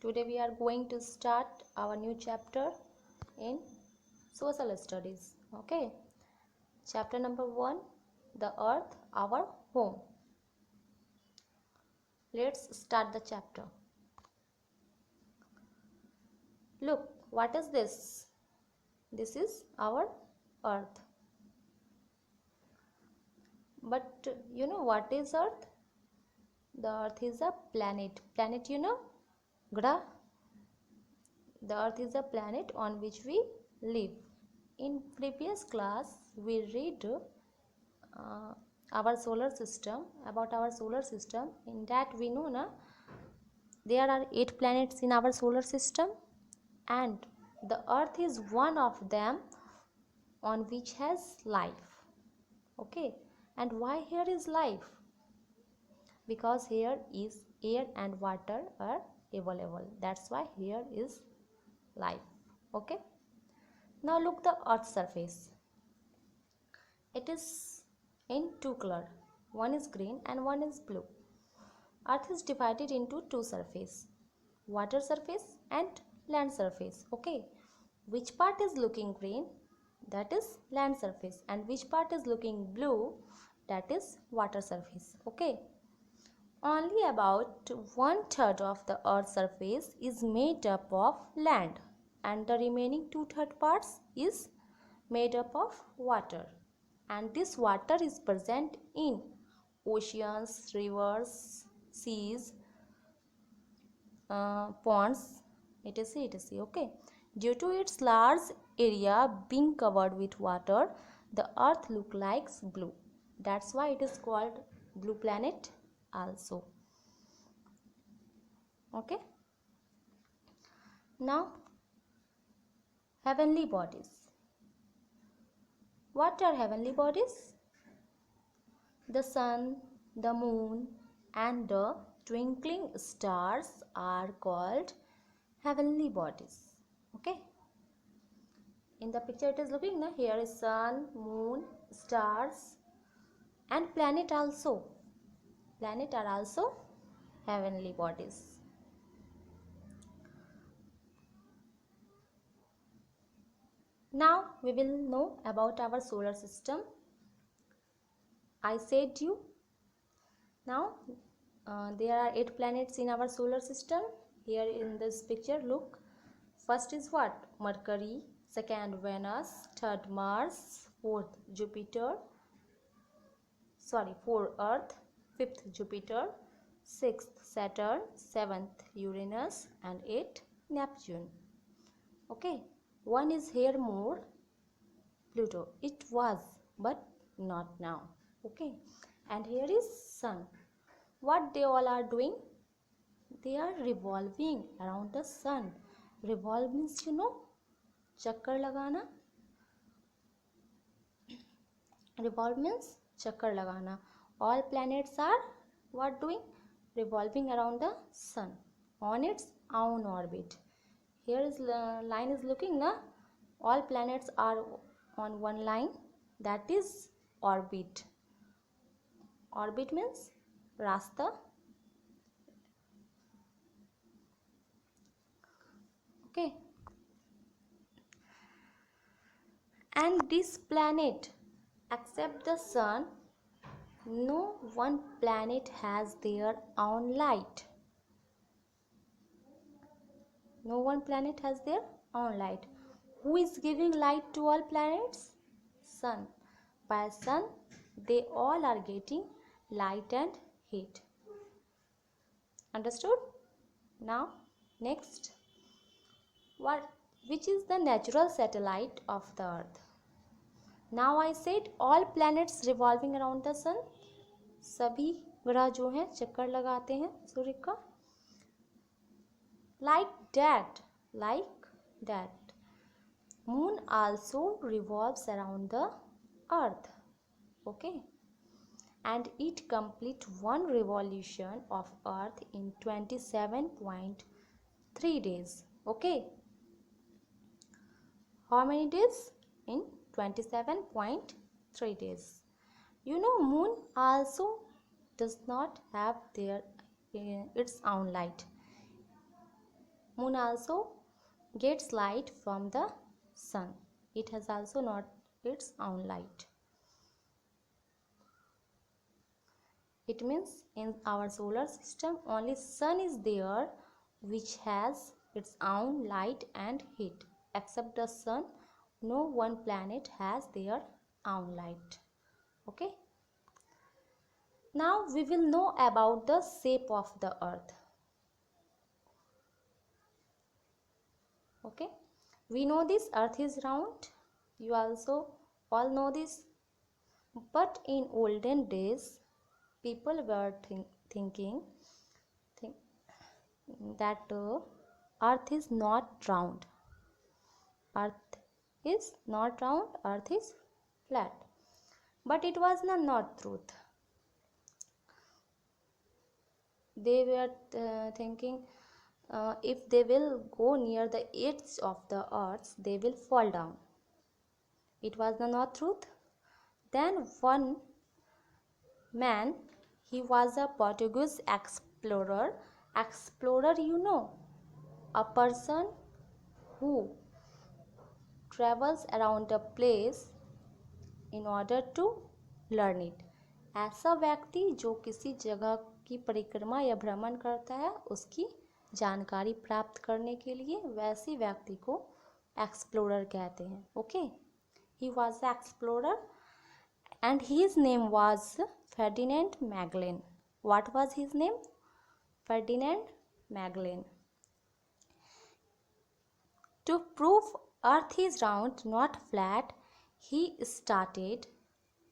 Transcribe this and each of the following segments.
Today we are going to start our new chapter in social studies. Okay, chapter number 1, the earth, our home. Let's start the chapter. Look, what is this? This is our earth. But you know what is earth? The earth is a planet. Planet, you know? Grah. The earth is a planet on which we live. In previous class, we read our solar system, about our solar system. In that we know there are 8 planets in our solar system, and the earth is one of them on which has life. Okay, and why here is life? Because here is air and water are available. That's why here is life. Okay, now look the earth surface. It is in two color. One is green and one is blue. Earth is divided into two surface, water surface and land surface. Okay, which part is looking green? That is land surface, and which part is looking blue? That is water surface. Okay, only about 1/3 of the earth's surface is made up of land, and the remaining 2/3 parts is made up of water, and this water is present in oceans, rivers, seas, ponds, etc. Okay, due to its large area being covered with water, the earth look like blue. That's why it is called blue planet also. Okay, now heavenly bodies. What are heavenly bodies? The sun, the moon and the twinkling stars are called heavenly bodies. Okay, in the picture it is looking here is sun, moon, stars and planet also. Planet are also heavenly bodies. Now we will know about our solar system. I said you now there are 8 planets in our solar system. Here in this picture, look, first is what? Mercury, second Venus, third Mars, fourth Earth, fifth Jupiter, sixth Saturn, seventh Uranus and eighth Neptune. Okay, one is here more, Pluto. It was but not now. Okay, and here is sun. What they all are doing? They are revolving around the sun. Revolve means you know, chakkar lagana. Revolve means chakkar lagana. All planets are what doing? Revolving around the sun on its own orbit. Here is line is looking na. All planets are on one line, that is orbit. Orbit means rasta. Okay, and this planet, except the sun, no one planet has their own light. No one planet has their own light. Who is giving light to all planets? Sun. By sun, they all are getting light and heat. Understood? Now, next. Which is the natural satellite of the earth? Now I said all planets revolving around the sun. सभी ग्रह जो हैं चक्कर लगाते हैं सूर्य का. Like that, moon also revolves around the earth. Okay, and it complete one revolution of earth in 27.3 days. Okay, how many days? In 27.3 days. You know, moon also does not have its own light. Moon also gets light from the sun. It has also not its own light. It means in our solar system only sun is there which has its own light and heat. Except the sun, no one planet has their own light. Okay. Now we will know about the shape of the earth. Okay. We know this earth is round. You also all know this. But in olden days, people were thinking that earth is not round. Earth is not round, earth is flat. But it was not truth. They were thinking if they will go near the edge of the earth, they will fall down. It was not truth. Then one man, he was a Portuguese explorer. Explorer, you know, a person who travels around a place in order to learn it. ऐसा व्यक्ति जो किसी जगह की परिक्रमा या भ्रमण करता है उसकी जानकारी प्राप्त करने के लिए, वैसे व्यक्ति को एक्सप्लोरर कहते हैं. Okay, he was the explorer and his name was Ferdinand Magellan. What was his name? Ferdinand Magellan. To prove earth is round, not flat, he started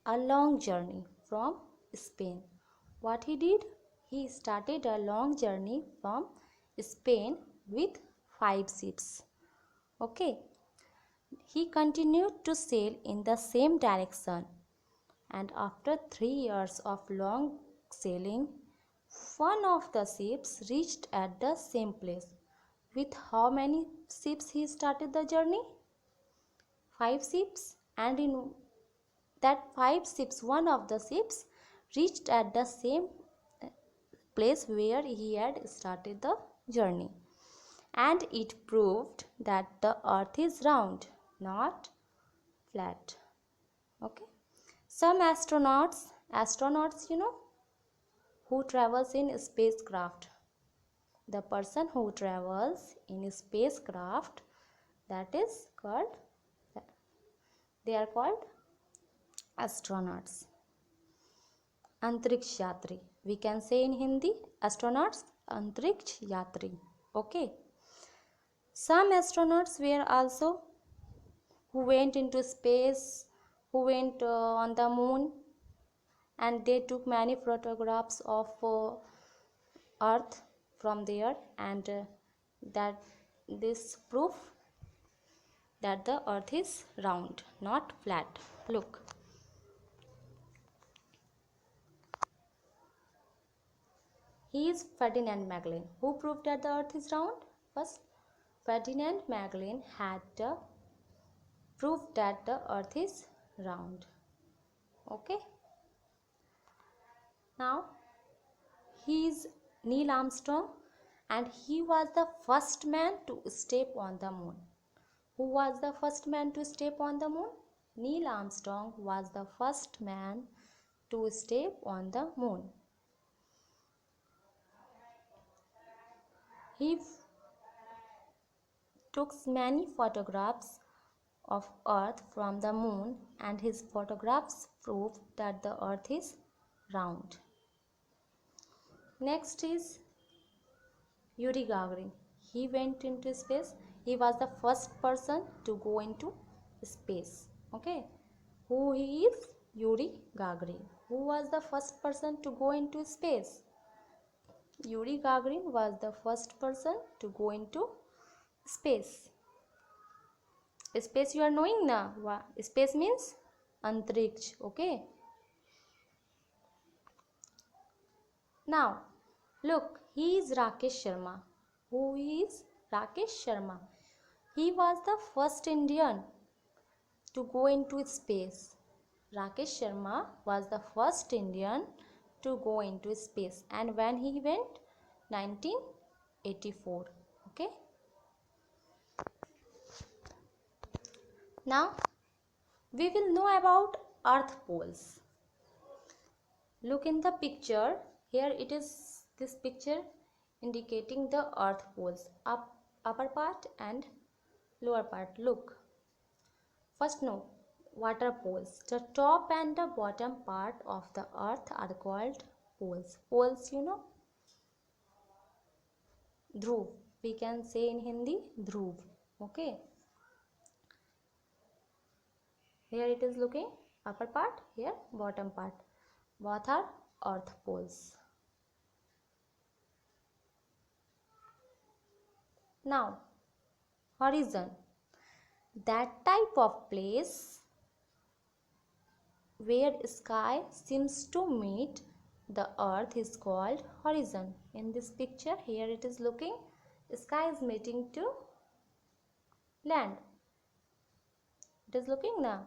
a long journey from Spain. What he did? He started a long journey from Spain with 5 ships. Okay. He continued to sail in the same direction. And after 3 years of long sailing, one of the ships reached at the same place. With how many ships he started the journey? 5 ships. And in that 5 ships, one of the ships reached at the same place where he had started the journey. And it proved that the earth is round, not flat. Okay. Some astronauts, you know, who travels in spacecraft. The person who travels in spacecraft, that is called, they are called astronauts. Antariksh Yatri. We can say in Hindi, astronauts, Antariksh Yatri. Okay. Some astronauts were also who went into space, who went on the moon, and they took many photographs of earth from there, and that this proof that the earth is round, not flat. Look, he is Ferdinand Magellan. Who proved that the earth is round? First, Ferdinand Magellan had proved that the earth is round. Okay. Now, he is Neil Armstrong, and he was the first man to step on the moon. Who was the first man to step on the moon? Neil Armstrong was the first man to step on the moon. He took many photographs of earth from the moon, and his photographs proved that the earth is round. Next is Yuri Gagarin. He went into space. He was the first person to go into space. Okay. Who he is? Yuri Gagarin. Who was the first person to go into space? Yuri Gagarin was the first person to go into space. Space you are knowing na? Space means Antariksh. Okay. Now, look, he is Rakesh Sharma. Who is Rakesh Sharma? He was the first Indian to go into space. Rakesh Sharma was the first Indian to go into space. And when he went? 1984. Okay. Now we will know about earth poles. Look in the picture. Here it is, this picture indicating the earth poles, upper part and lower part. Look, first note, water poles. The top and the bottom part of the earth are called poles. Poles, you know, dhruv, we can say in Hindi dhruv. Okay, here it is looking upper part, here bottom part, both are earth poles. Now horizon, that type of place where sky seems to meet the earth is called horizon. In this picture, here it is looking, sky is meeting to land. It is looking now.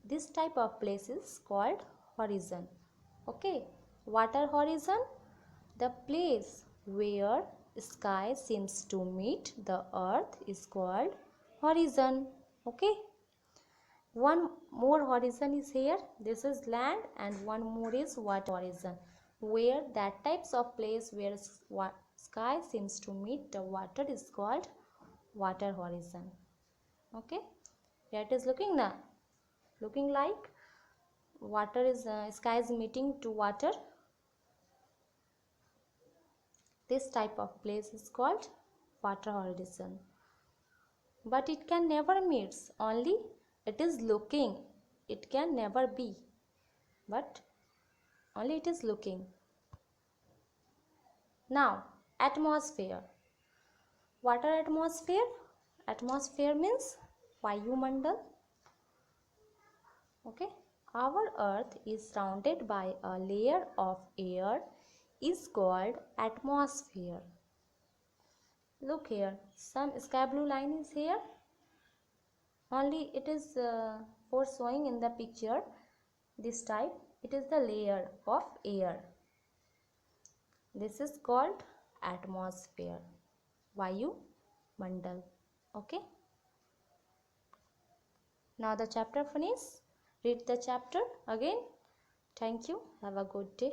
This type of place is called horizon. Okay, water horizon, the place where sky seems to meet the earth is called horizon. Okay, one more horizon is here, this is land, and one more is water horizon, where that types of place where sky seems to meet the water is called water horizon. Okay, here it is looking now, looking like water is sky is meeting to water. This type of place is called water horizon, but it can never meet, only it is looking, it can never be, but only it is looking. Now atmosphere. What are atmosphere? Atmosphere means Vayumandal. Okay, our earth is surrounded by a layer of air is called atmosphere. Look here, some sky blue line is here, only it is for showing in the picture this type, it is the layer of air. This is called atmosphere, Vayu Mandal. Okay, now the chapter finish. Read the chapter again. Thank you. Have a good day.